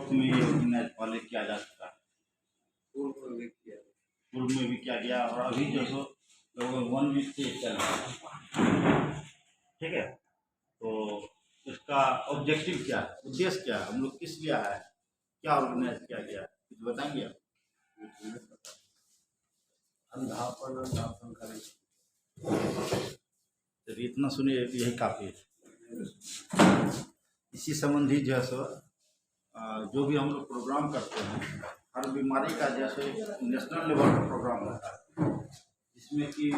North में ये organise पहले किया जा चुका है, पूर्व में भी किया गया और अभी जो सो लगभग 1 वीक से चल रहा है। ठीक है, तो इसका ऑब्जेक्टिव क्या है, उद्देश्य क्या है, हम लोग किस लिए आए हैं, क्या ऑर्गेनाइज किया गया है, कुछ बताएंगे आप? अंधापन करें, तो इतना सुनिए, यही काफ़ी है। इसी संबंधी जो है सो जो भी हम लोग प्रोग्राम करते हैं, हर बीमारी का जैसे नेशनल लेवल का प्रोग्राम होता है, जिसमें कि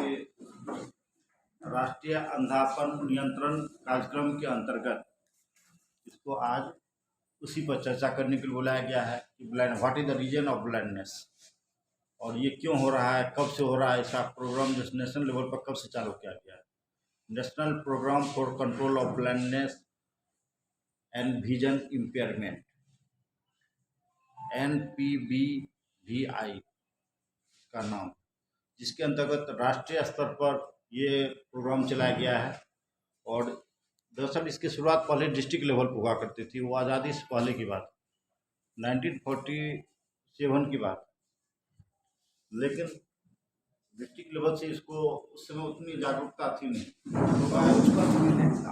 राष्ट्रीय अंधापन नियंत्रण कार्यक्रम के अंतर्गत इसको आज उसी पर चर्चा करने के लिए बुलाया गया है कि what is the reason of blindness, और ये क्यों हो रहा है, कब से हो रहा है, इसका प्रोग्राम जो नेशनल लेवल पर कब से चालू किया गया है। National programme for control of blindness and vision impairment, NPBVI का नाम, जिसके अंतर्गत राष्ट्रीय स्तर पर ये प्रोग्राम चलाया गया है। और दरअसल इसकी शुरुआत पहले डिस्ट्रिक्ट लेवल पर हुआ करती थी, वो आज़ादी से पहले की बात, 1947 की बात। लेकिन डिस्ट्रिक्ट लेवल से इसको उस समय उतनी जागरूकता थी नहीं, लोग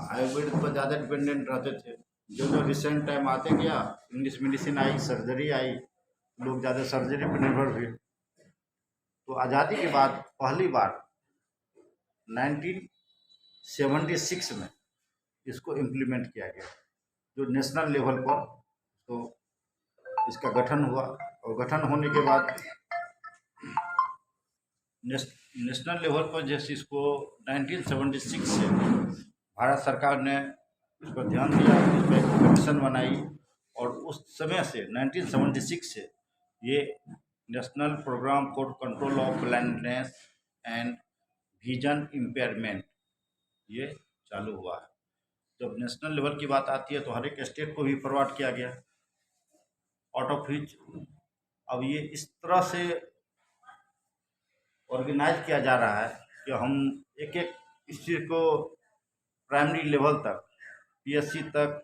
आयुर्वेद पर ज़्यादा डिपेंडेंट रहते थे। जो रिसेंट टाइम आते गया, इंग्लिश मेडिसिन आई, सर्जरी आई, लोग ज़्यादा सर्जरी पर निर्भर हुए। तो आज़ादी के बाद पहली बार 1976 में इसको इम्प्लीमेंट किया गया, जो नेशनल लेवल पर तो इसका गठन हुआ। और गठन होने के बाद नेशनल लेवल पर जैसे इसको 1976 से भारत सरकार ने इस पर ध्यान दिया, इस पर एक कमीशन बनाई, और उस समय से 1976 से ये national programme for control of blindness and vision impairment ये चालू हुआ है। जब नेशनल लेवल की बात आती है तो हर एक स्टेट को भी फॉरवर्ड किया गया, आउट ऑफ विच अब ये इस तरह से ऑर्गेनाइज किया जा रहा है कि हम एक एक इस चीज़ को प्राइमरी लेवल तक, PSC तक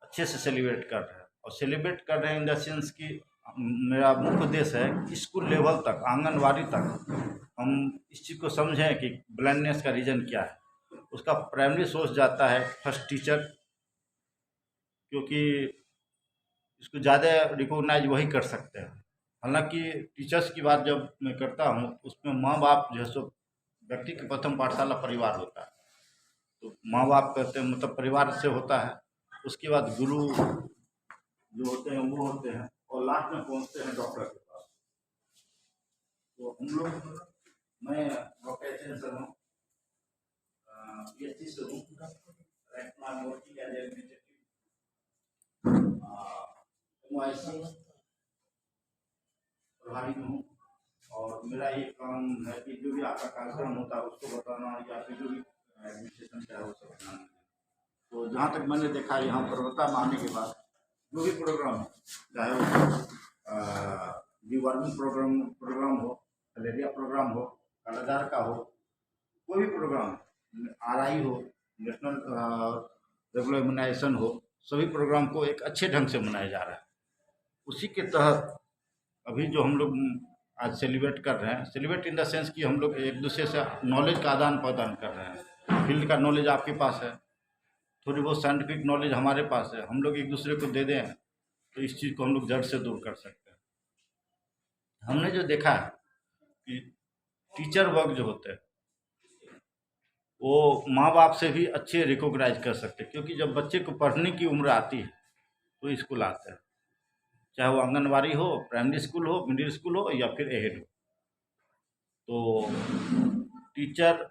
अच्छे से सेलिब्रेट कर रहे हैं। और सेलिब्रेट कर रहे हैं इन द सेंस कि मेरा मुख्य उद्देश्य है कि स्कूल लेवल तक, आंगनवाड़ी तक हम इस चीज़ को समझें कि ब्लाइंडनेस का रीज़न क्या है। उसका प्राइमरी सोर्स जाता है फर्स्ट टीचर, क्योंकि इसको ज़्यादा रिकॉग्नाइज वही कर सकते हैं। हालांकि टीचर्स की बात जब मैं करता हूँ, उसमें माँ बाप जो है सो व्यक्ति की प्रथम पाठशाला परिवार होता है। तो माँ बाप कहते हैं, मतलब परिवार से होता है, उसके बाद गुरु जो होते हैं वो होते हैं, और लास्ट में पहुँचते हैं डॉक्टर के पास। तो हम लोग, मैं डॉक्टर एच.एन. सर हूँ, PhD से हूँ, प्रभारी में हूँ। और मेरा ये काम है कि जो भी आपका कार्यक्रम होता है उसको बताना, या फिर जो भी एडमिनिस्ट्रेशन का है वो सब बताना। तो जहाँ तक मैंने देखा, यहाँ पर्वता में आने के बाद जो भी प्रोग्राम है, चाहे वो डिवर्मिंग प्रोग्राम हो, मलेरिया प्रोग्राम हो, कालाजार का हो, कोई भी प्रोग्राम, RI हो, नेशनल रेगुलर इम्यूनाइजेशन हो, सभी प्रोग्राम को एक अच्छे ढंग से मनाया जा रहा है। उसी के तहत अभी जो हम लोग आज सेलिब्रेट कर रहे हैं, सेलिब्रेट इन द सेंस कि हम लोग एक दूसरे से नॉलेज का आदान प्रदान कर रहे हैं। फील्ड का नॉलेज आपके पास है, थोड़ी बहुत साइंटिफिक नॉलेज हमारे पास है, हम लोग एक दूसरे को दे दें तो इस चीज़ को हम लोग जड़ से दूर कर सकते हैं। हमने जो देखा है कि टीचर वर्ग जो होते हैं वो माँ बाप से भी अच्छे रिकॉग्नाइज कर सकते हैं, क्योंकि जब बच्चे को पढ़ने की उम्र आती है तो स्कूल आते हैं, चाहे वो आंगनवाड़ी हो, प्राइमरी स्कूल हो, मिडिल स्कूल हो, या फिर एहेड हो। तो टीचर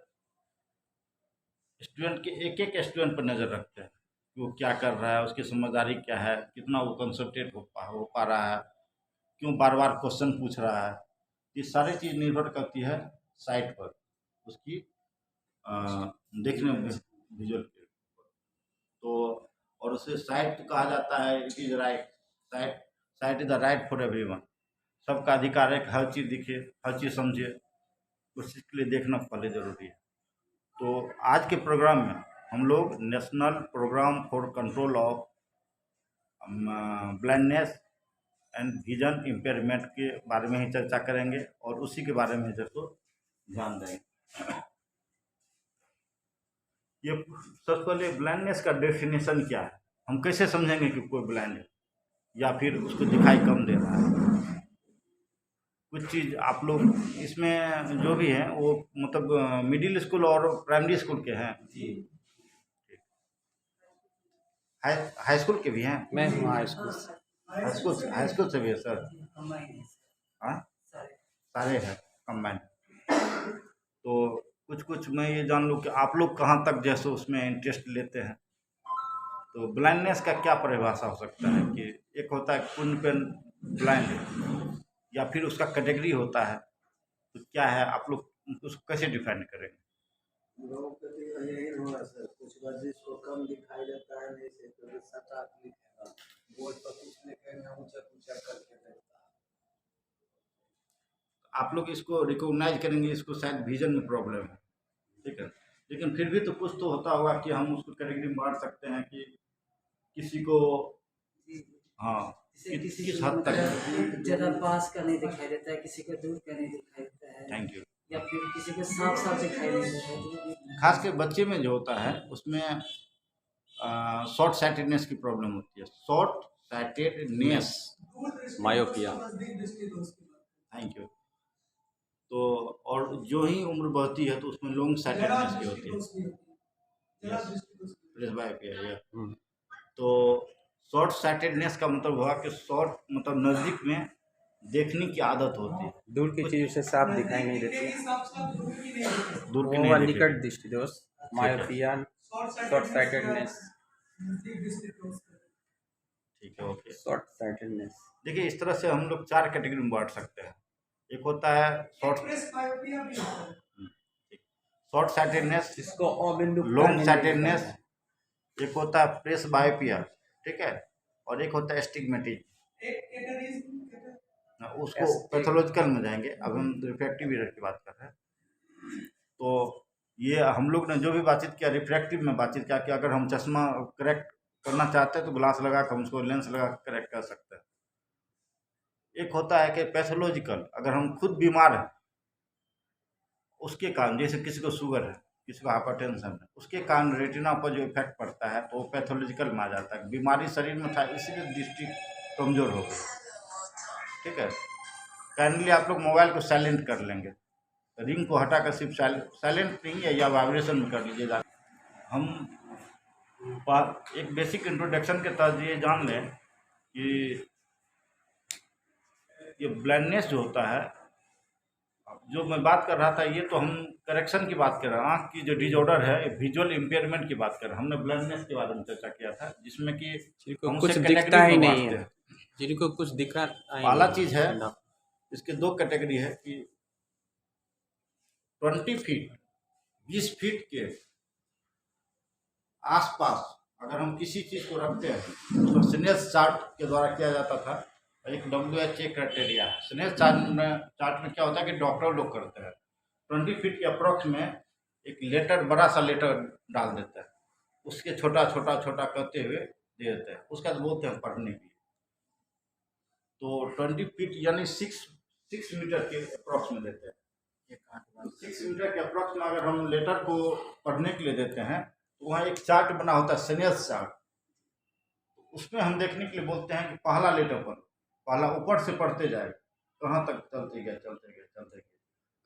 स्टूडेंट के एक एक स्टूडेंट पर नज़र रखते हैं कि वो क्या कर रहा है, उसकी समझदारी क्या है, कितना वो कंसंट्रेट हो पा रहा है, क्यों बार बार क्वेश्चन पूछ रहा है। ये सारी चीज़ निर्भर करती है साइट पर, उसकी देखने में, विजुअल के। तो और उसे साइट कहा जाता है, it is right, site is the right for everyone. सबका अधिकार है कि हर चीज़ दिखे, हर चीज़ समझे, उस चीज़ के लिए देखना पहले ज़रूरी है। तो आज के प्रोग्राम में हम लोग national programme for control of blindness and vision impairment के बारे में ही चर्चा करेंगे और उसी के बारे में जैसे ध्यान देंगे। ये सबसे पहले ब्लाइंडनेस का डेफिनेशन क्या है, हम कैसे समझेंगे कि कोई ब्लाइंड है या फिर उसको दिखाई कम दे रहा है। कुछ चीज़ आप लोग इसमें जो भी हैं वो मतलब मिडिल स्कूल और प्राइमरी स्कूल के हैं, हाई स्कूल के भी हैं। मैं हूँ हाई स्कूल से। हाई स्कूल से भी है सर? हाँ, सारे हैं कंबाइन। तो कुछ मैं ये जान लूँ कि आप लोग कहाँ तक जैसे उसमें इंटरेस्ट लेते हैं। तो ब्लाइंडनेस का क्या परिभाषा हो सकता है कि एक होता है पूर्णपेन ब्लाइंड या फिर उसका कैटेगरी होता है, तो क्या है आप लोग उसको कैसे डिफाइन करेंगे? लोगों के तो यही होगा सर, कुछ वर्जिश को कम दिखाई देता है, नहीं से तो सटा लिखेगा, बोर्ड पर कुछ लिखेगा ऊंचा ऊंचा करके देता है। आप लोग इसको रिकॉग्नाइज करेंगे, इसको शायद विजन में प्रॉब्लम है, ठीक है, लेकिन फिर भी तो कुछ तो होता होगा कि हम उसको कैटेगरी में बांट सकते हैं कि किसी को हाँ किस हद तक। ज़्यादा पास का नहीं दिखाई देता है, किसी को दूर का नहीं दिखाई देता है, थैंक यू। या फिर किसी को साफ साफ दिखाई नहीं देता है। खास कर बच्चे में जो होता है उसमें शॉर्ट साइटेडनेस की प्रॉब्लम होती है, short sightedness, myopia. Thank you. तो और जो ही उम्र बढ़ती है तो उसमें लॉन्ग साइटेडनेस की होती है, प्रेसबायोपिया। तो शॉर्ट साइटेडनेस का मतलब हुआ कि शॉर्ट मतलब नज़दीक में देखने की आदत होती है, दूर की चीज़ों से साफ दिखाई नहीं देती, दूर की वो नहीं निकट दिखेगी। दृष्टि दोष, मायोपिया, शॉर्ट साइटेडनेस। ठीक है, ओके। शॉर्ट साइटेडनेस देखिए इस तरह से हम लोग 4 कैटेगरी में बांट सकते हैं। एक होता है शॉर्ट साइटेडनेस, जिसको अबिंदु लॉन्ग साइटेडनेस, एक होता है प्रेस बायोपिया, ठीक है, और एक होता है एस्टिग्मेटिक। उसको पैथोलॉजिकल में जाएंगे, अब हम रिफ्रैक्टिव एरर की बात कर रहे हैं। तो ये हम लोग ने जो भी बातचीत किया रिफ्रैक्टिव में बातचीत किया कि अगर हम चश्मा करेक्ट करना चाहते हैं तो ग्लास लगा कर हम उसको लेंस लगा कर करेक्ट कर सकते हैं। एक होता है कि पैथोलॉजिकल, अगर हम खुद बीमार हैं उसके कारण, जैसे किसी को शुगर है, किसी को हाइपरटेंशन है, उसके कारण रेटिना पर जो इफेक्ट पड़ता है तो वो पैथोलॉजिकल में आ जाता है। बीमारी शरीर में था इसलिए दृष्टि कमज़ोर हो गई, ठीक है। काइंडली आप लोग मोबाइल को साइलेंट कर लेंगे, रिंग को हटाकर सिर्फ साइलेंट रिंग या वाइब्रेशन में कर लीजिएगा। हम एक बेसिक इंट्रोडक्शन के तहत ये जान लें कि ये ब्लाइंडनेस जो होता है, जो मैं बात कर रहा था, ये तो हम करेक्शन की बात कर रहे हैं। आँख की जो डिजॉर्डर है विजुअल इम्पेयरमेंट की बात कर रहे हैं। हमने ब्लाइंडनेस के बारे में चर्चा किया था जिसमें कि जिनको हम कुछ उसे दिखता कैटेगरी ही में नहीं बांटते है, हैं। जिनको कुछ दिखा पहला चीज़ है, इसके 2 कैटेगरी है कि 20 फीट 20 फीट के आसपास अगर हम किसी चीज़ को रखते हैं, उसको स्नेल चार्ट के द्वारा किया जाता था। एक WHO क्राइटेरिया है स्नेल चार्ट में क्या होता है कि डॉक्टर लोग करते हैं 20 फीट के अप्रॉक्स में एक लेटर, बड़ा सा लेटर डाल देता है, उसके छोटा छोटा छोटा करते हुए दे देते हैं, उसका तो बोलते हैं पढ़ने की। तो 20 फीट यानी 6 मीटर के अप्रॉक्स में देते हैं। 6 मीटर के अप्रॉक्स में अगर हम लेटर को पढ़ने के लिए देते हैं तो वहाँ एक चार्ट बना होता है, स्नेल्स चार्ट। उसमें हम देखने के लिए बोलते हैं कि पहला लेटर पर पहला ऊपर से पढ़ते जाए, कहाँ तक चलते गए,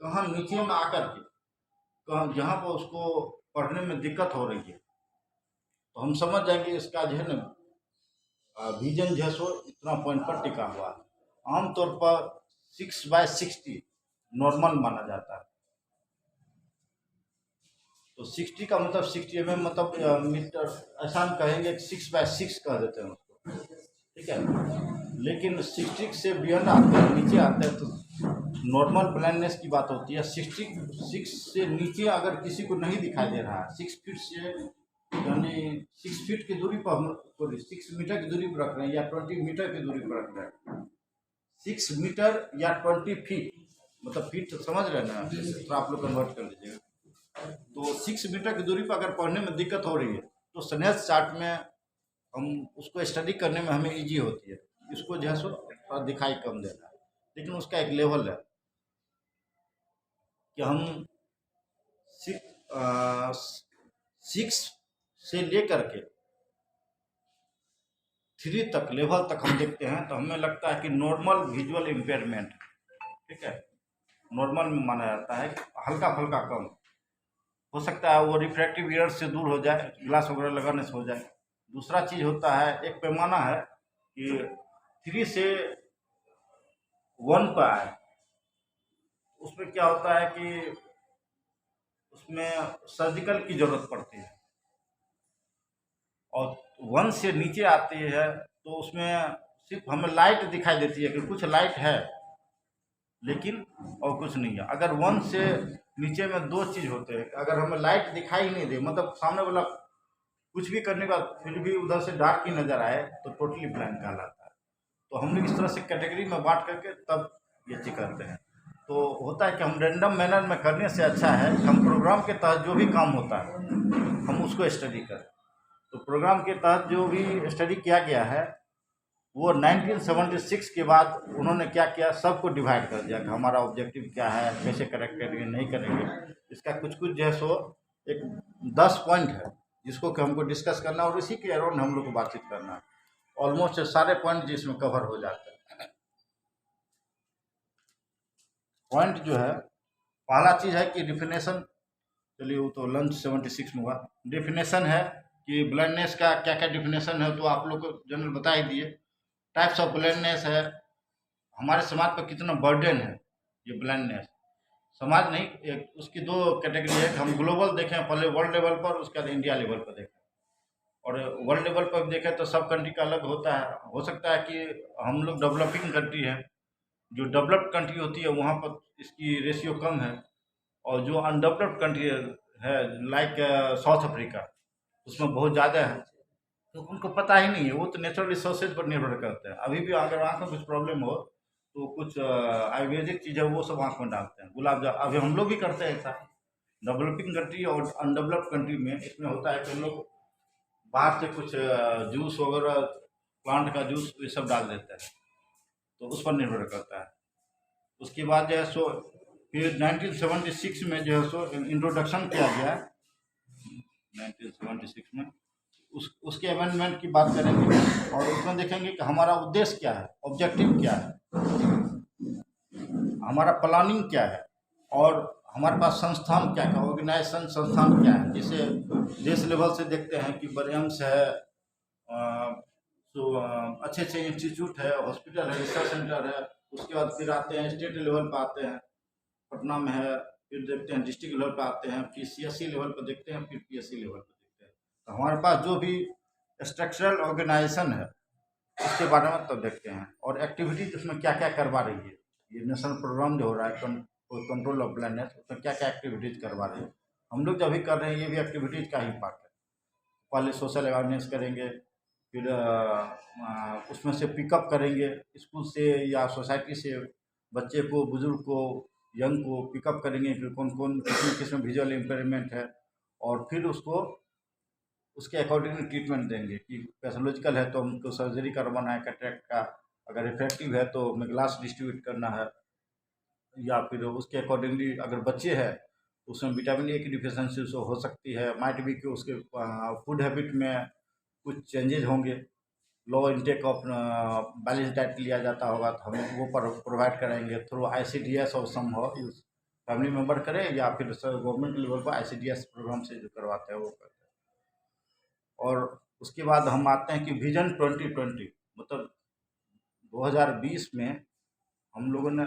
कहाँ नीचे में आकर के कहाँ जहाँ पर उसको पढ़ने में दिक्कत हो रही है तो हम समझ जाएंगे इसका जो है ना विजन जो है सो इतना पॉइंट पर टिका हुआ है। आमतौर पर 6/60 नॉर्मल माना जाता है। तो 60 का मतलब 60 mm मतलब मीटर, ऐसा हम कहेंगे 6/6 कह देते हैं उसको, ठीक है। लेकिन 60 से बियॉन्ड आते हैं, नीचे आते हैं तो नॉर्मल ब्लाइंडनेस की बात होती है। 66 से नीचे अगर किसी को नहीं दिखाई दे रहा है, 6 फीट से यानी 6 फीट की दूरी पर हम 6 मीटर की दूरी पर रख रहे हैं या 20 मीटर की दूरी पर रख रहे हैं। 6 मीटर या 20 फीट मतलब फीट तो समझ रहे हैं ना, तो आप लोग कन्वर्ट कर लीजिएगा। तो 6 मीटर की दूरी पर अगर पढ़ने में दिक्कत हो रही है तो स्नेल चार्ट में हम उसको स्टडी करने में हमें इजी होती है। इसको जो है सो थोड़ा दिखाई कम देता है, लेकिन उसका एक लेवल है कि हम सिक्स से लेकर के 3 तक लेवल तक हम देखते हैं तो हमें लगता है कि नॉर्मल विजुअल इम्पेयरमेंट, ठीक है, नॉर्मल में माना जाता है, हल्का फुल्का कम हो सकता है, वो रिफ्रैक्टिव एरर से दूर हो जाए, ग्लास वगैरह लगाने से हो जाए। दूसरा चीज़ होता है, एक पैमाना है कि 3 से 1 पर आए, उसमें क्या होता है कि उसमें सर्जिकल की ज़रूरत पड़ती है, और 1 से नीचे आती है तो उसमें सिर्फ हमें लाइट दिखाई देती है कि कुछ लाइट है, लेकिन और कुछ नहीं है। अगर 1 से नीचे में 2 चीज़ होते हैं, अगर हमें लाइट दिखाई नहीं दे, मतलब सामने वाला कुछ भी करने का फिर भी उधर से डार्क ही नज़र आए, तो टोटली ब्लैंक कहलाता है। तो हम लोग इस तरह से कैटेगरी में बांट करके तब ये चीज़ करते हैं। तो होता है कि हम रैंडम मैनर में करने से अच्छा है कि हम प्रोग्राम के तहत जो भी काम होता है हम उसको स्टडी करें। तो प्रोग्राम के तहत जो भी स्टडी किया गया है वो 1976 के बाद उन्होंने क्या किया, सबको डिवाइड कर दिया कि हमारा ऑब्जेक्टिव क्या है, कैसे करेक्ट करेंगे, नहीं करेंगे। इसका कुछ कुछ जो है सो एक 10 पॉइंट है जिसको कि हमको डिस्कस करना और इसी के अराउंड हम लोग को बातचीत करना है। ऑलमोस्ट सारे पॉइंट जिसमें कवर हो जाते हैं। पॉइंट जो है, पहला चीज़ है कि डिफिनेशन, चलिए वो तो लंच 76 में हुआ। डिफिनेशन है कि ब्लाइंडनेस का क्या क्या डिफिनेशन है, तो आप लोग को जनरल बता ही दिए। टाइप्स ऑफ ब्लाइंडनेस है, हमारे समाज पर कितना बर्डन है ये ब्लाइंडनेस। समाज नहीं, एक उसकी 2 कैटेगरी है कि हम ग्लोबल देखें, पहले वर्ल्ड लेवल पर, उसके बाद इंडिया लेवल पर देखें। और वर्ल्ड लेवल पर देखें तो सब कंट्री का अलग होता है। हो सकता है कि हम लोग डेवलपिंग कंट्री है, जो डेवलप्ड कंट्री होती है वहाँ पर इसकी रेशियो कम है, और जो अनडेवलप्ड कंट्री है लाइक साउथ अफ्रीका, उसमें बहुत ज़्यादा है। तो उनको पता ही नहीं है, वो तो नेचुरल रिसोर्सेज पर निर्भर करते हैं। अभी भी अगर आँख में कुछ प्रॉब्लम हो तो कुछ आयुर्वेदिक चीज़ है वो सब आँख में डालते हैं, गुलाब जामुन। अभी हम लोग भी करते हैं ऐसा, डेवलपिंग कंट्री और अनडेवलप्ड कंट्री में इसमें होता है कि हम लोग बाहर से कुछ जूस वगैरह, प्लांट का जूस ये सब डाल देते हैं, तो उस पर निर्भर करता है। उसके बाद जो है सो फिर 1976 में जो है सो इंट्रोडक्शन किया गया 1976 में, उसके अमेंडमेंट की बात करेंगे और उसमें देखेंगे कि हमारा उद्देश्य क्या है, ऑब्जेक्टिव क्या है, हमारा प्लानिंग क्या है, और हमारे पास संस्थान क्या है, ऑर्गेनाइजेशन संस्थान क्या है। जैसे देश लेवल से देखते हैं कि ब्रह्मस है, तो अच्छे अच्छे इंस्टीट्यूट है, हॉस्पिटल है, रिसर्च सेंटर है। उसके बाद फिर आते हैं स्टेट लेवल पर आते हैं, पटना में है, फिर देखते हैं डिस्ट्रिक्ट लेवल पर आते हैं, फिर CSC लेवल पर देखते हैं, फिर PSC लेवल पर देखते हैं। तो हमारे पास जो भी स्ट्रक्चरल ऑर्गेनाइजेशन है उसके बारे में तब देखते हैं, और एक्टिविटीज उसमें क्या क्या करवा रही है। ये नेशनल प्रोग्राम जो हो रहा है कंट्रोल ऑफ ब्लाइंडनेस, उसमें क्या क्या एक्टिविटीज करवा रहे हैं। हम लोग जो अभी कर रहे हैं ये भी एक्टिविटीज का ही पार्ट है। पहले सोशल अवेयरनेस करेंगे, फिर उसमें से पिकअप करेंगे स्कूल से या सोसाइटी से, बच्चे को, बुजुर्ग को, यंग को पिकअप करेंगे कि कौन कौन किस किस में विजुअल इम्पेयरमेंट है, और फिर उसको उसके अकॉर्डिंग ट्रीटमेंट देंगे कि पैथोलॉजिकल है तो हमको सर्जरी करवाना है कैटरेक्ट का, अगर इफेक्टिव है तो हमें ग्लास डिस्ट्रीब्यूट करना है, या फिर उसके अकॉर्डिंगली अगर बच्चे हैं तो उसमें विटामिन ए की डिफिशेंसी हो सकती है, माइट भी कि उसके फूड हैबिट में कुछ चेंजेज होंगे, लो इंटेक ऑफ बैलेंस डाइट लिया जाता होगा तो हम वो प्रोवाइड कराएंगे थ्रू ICDS और संभव फैमिली मेम्बर करें, या फिर गवर्नमेंट लेवल पर ICDS प्रोग्राम से जो करवाते हैं वो करते हैं। और उसके बाद हम आते हैं कि विजन 2020, मतलब 2020 में हम लोगों ने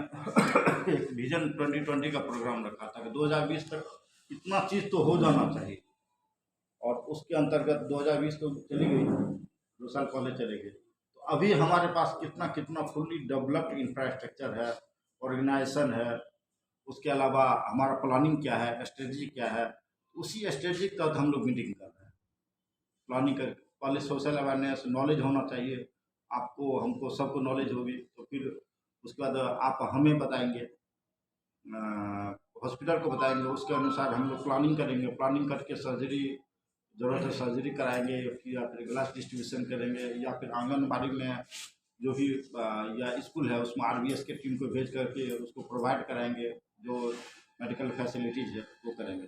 एक विजन 2020 का प्रोग्राम रखा था कि 2020 तक इतना चीज़ तो हो जाना चाहिए, और उसके अंतर्गत 2020 तो चली गई, 2 साल पहले चले गए। तो अभी हमारे पास कितना कितना फुल्ली डेवलप्ड इंफ्रास्ट्रक्चर है, ऑर्गेनाइजेशन है, उसके अलावा हमारा प्लानिंग क्या है, स्ट्रेटजी क्या है, उसी स्ट्रेटजी के तहत हम लोग मीटिंग कर रहे हैं। प्लानिंग कर, पहले सोशल अवेयरनेस, नॉलेज होना चाहिए आपको, हमको, सबको नॉलेज होगी, तो फिर उसके बाद आप हमें बताएंगे, हॉस्पिटल को बताएंगे, उसके अनुसार हम लोग प्लानिंग करेंगे, प्लानिंग करके सर्जरी ज़रूरत है सर्जरी कराएंगे, या फिर ग्लास डिस्ट्रीब्यूशन करेंगे, या फिर आंगनबाड़ी में जो भी या स्कूल है उसमें RBS के टीम को भेज करके उसको प्रोवाइड कराएंगे, जो मेडिकल फैसिलिटीज़ है वो करेंगे।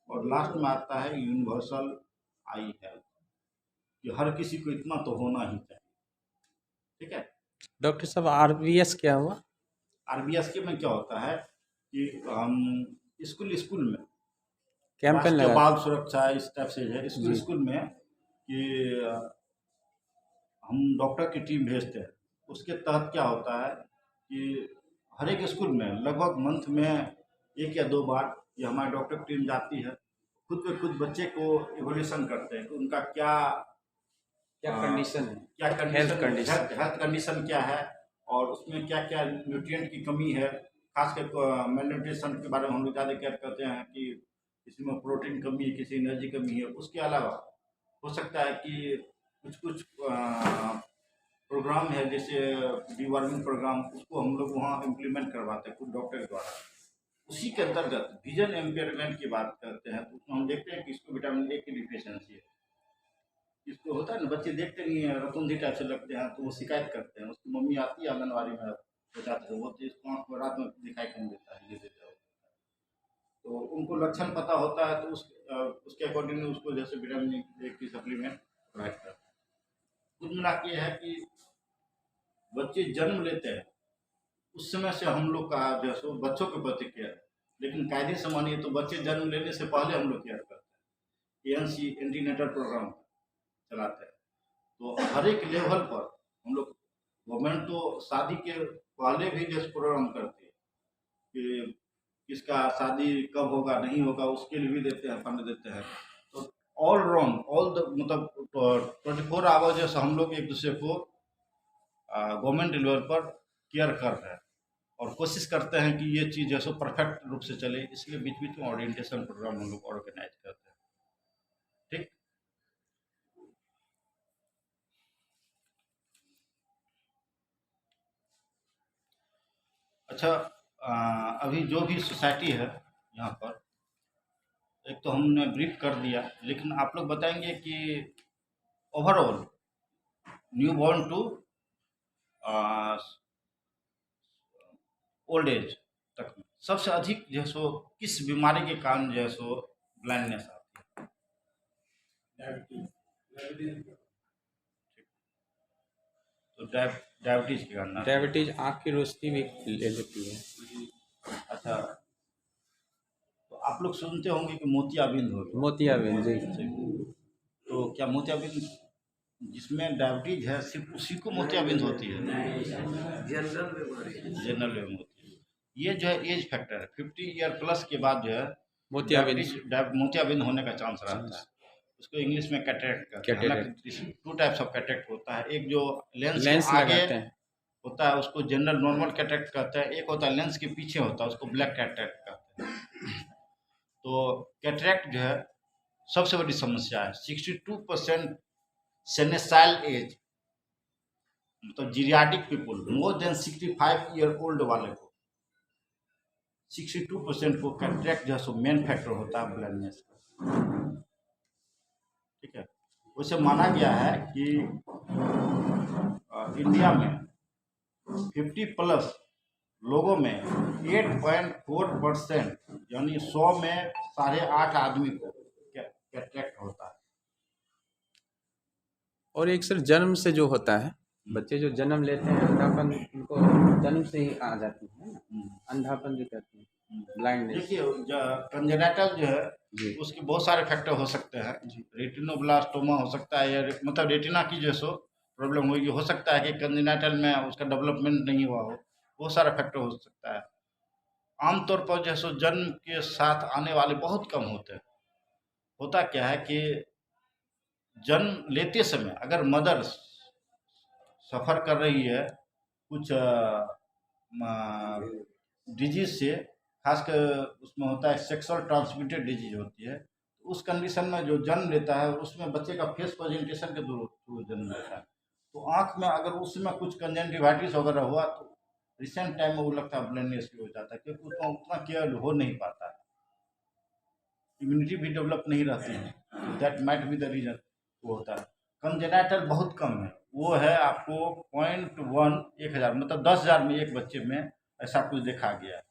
और लास्ट में आता है यूनिवर्सल आई हेल्थ, कि हर किसी को इतना तो होना ही चाहिए। ठीक है। डॉक्टर साहब RBS क्या हुआ? RBS के में क्या होता है कि हम स्कूल में कैंपेन राष्ट्रीय लगा। बाल सुरक्षा इस टाइप से है जी। स्कूल में कि हम डॉक्टर की टीम भेजते हैं। उसके तहत क्या होता है कि हर एक स्कूल में लगभग मंथ में 1 या 2 बार ये हमारी डॉक्टर की टीम जाती है, खुद पे खुद बच्चे को इवोल्यूशन करते हैं कि उनका क्या क्या कंडीशन है? क्या हेल्थ कंडीशन। हेल्थ कंडीशन क्या है, और उसमें क्या क्या न्यूट्रिएंट की कमी है। खासकर मेल के बारे में हम लोग ज़्यादा केयर करते हैं कि किसी में प्रोटीन कमी है, किसी एनर्जी कमी है। उसके अलावा हो सकता है कि कुछ प्रोग्राम है जैसे डीवर्मिंग प्रोग्राम, उसको हम लोग वहाँ इम्प्लीमेंट करवाते हैं खुद डॉक्टर के द्वारा। उसी के अंतर्गत विजन एम्पेयरमेंट की बात करते हैं तो उसमें हम देखते हैं कि इसको विटामिन ए की डिफिशियंसी है। इसको होता है ना, बच्चे देखते नहीं है, रतुंधी टाइप से लगते हैं तो वो शिकायत करते हैं। उसकी मम्मी आती है आंगनबाड़ी में, बताते हैं वो तो इसको आँख में रात में दिखाई कम देता है, ये देता है। तो उनको लक्षण पता होता है तो उसके अकॉर्डिंग उसको जैसे विटामिन ए की सप्लीमेंट प्रोवाइड करते हैं। कुल मिला के है कि बच्चे जन्म लेते हैं उस समय से हम लोग का जो है सो बच्चों के प्रति केयर है, लेकिन कायदे से मानिए तो बच्चे जन्म लेने से पहले हम लोग केयर करते हैं। ANC एंटीनेटल प्रोग्राम चलाते हैं। तो हर एक लेवल पर हम लोग, गवर्नमेंट तो शादी के पहले भी जैसे प्रोग्राम करती है कि किसका शादी कब होगा नहीं होगा उसके लिए भी देते हैं, फंड देते हैं। तो ऑल राउंड मतलब 24 आवर जैसे हम लोग एक दूसरे को गवर्नमेंट लेवल पर केयर कर रहे हैं और कोशिश करते हैं कि ये चीज़ जैसे परफेक्ट रूप से चले। इसलिए बीच बीच में ओरिएंटेशन प्रोग्राम हम लोग ऑर्गेनाइज करते हैं। ठीक। अच्छा, अभी जो भी सोसाइटी है यहाँ पर, एक तो हमने ब्रीफ कर दिया, लेकिन आप लोग बताएंगे कि overall new born to old age तक में सबसे अधिक जो है सो किस बीमारी के कारण जो है सो ब्लाइंडनेस आती है? तो डायबिटीज के कारण आती है। डायबिटीज आँख की रोशनी भी ले लेती है। अच्छा, तो आप लोग सुनते होंगे कि मोतियाबिंद हो गया। मोतियाबिंद जी। तो क्या मोतियाबिंद जिसमें डायबिटीज है सिर्फ उसी को मोतियाबिंद होती है? जनरल बीमारी जनरल में होती है। ये जो है एज फैक्टर है, 50 ईयर प्लस के बाद जो है मोतियाबिंद होने का चांस रहता है। उसको इंग्लिश में कैटरेक्ट कहते हैं। हालांकि 2 टाइप्स ऑफ कैटरेक्ट होता है। एक जो लेंस के आगे होता है उसको जनरल नॉर्मल कैटरेक्ट कहते हैं। एक होता है लेंस के पीछे होता है उसको ब्लैक कैटरेक्ट कहते हैं। तो कैटरेक्ट जो है सबसे बड़ी समस्या है। 62% सेनेसाइल एज मतलब geriatric people more than 65 year old वाले को 62% को कैटरेक्ट जो है सो मेन फैक्टर होता है ब्लाइंडनेस का। ठीक है। वैसे माना गया है कि इंडिया में 50 प्लस लोगों में 8.4% यानी 100 में 8.5 आदमी को कैटरेक्ट होता है। और एक सर जन्म से जो होता है, बच्चे जो जन्म लेते हैं अंधापन उनको जन्म से ही आ जाती है, अंधापन जो कहते हैं, ब्लाइंडनेस। देखिए कंजेनाइटल जो है उसके बहुत सारे फैक्टर हो सकते हैं। रेटिनोब्लास्टोमा हो सकता है, या मतलब रेटिना की जो सो प्रॉब्लम होगी। हो सकता है कि कंजेनाइटल में उसका डेवलपमेंट नहीं हुआ हो, बहुत सारा फैक्टर हो सकता है। आमतौर पर जो सो जन्म के साथ आने वाले बहुत कम होते हैं। होता क्या है कि जन्म लेते समय अगर मदर सफ़र कर रही है कुछ डिजीज से, खासकर उसमें होता है सेक्सुअल ट्रांसमिटेड डिजीज होती है, तो उस कंडीशन में जो जन्म लेता है उसमें बच्चे का फेस प्रेजेंटेशन के थ्रू जन्म लेता है। तो आँख में अगर उसमें कुछ कंजंक्टिवाइटिस वगैरह हुआ तो रिसेंट टाइम में वो लगता है ब्लाइंडनेस भी हो जाता है, क्योंकि उसमें उतना केयर हो नहीं पाता है, इम्यूनिटी भी डेवलप नहीं रहती है। That might be the reason वो होता है। कंजेनाइटल बहुत कम है, वो है आपको 0.1 1000 मतलब 10,000 में एक बच्चे में ऐसा कुछ देखा गया है।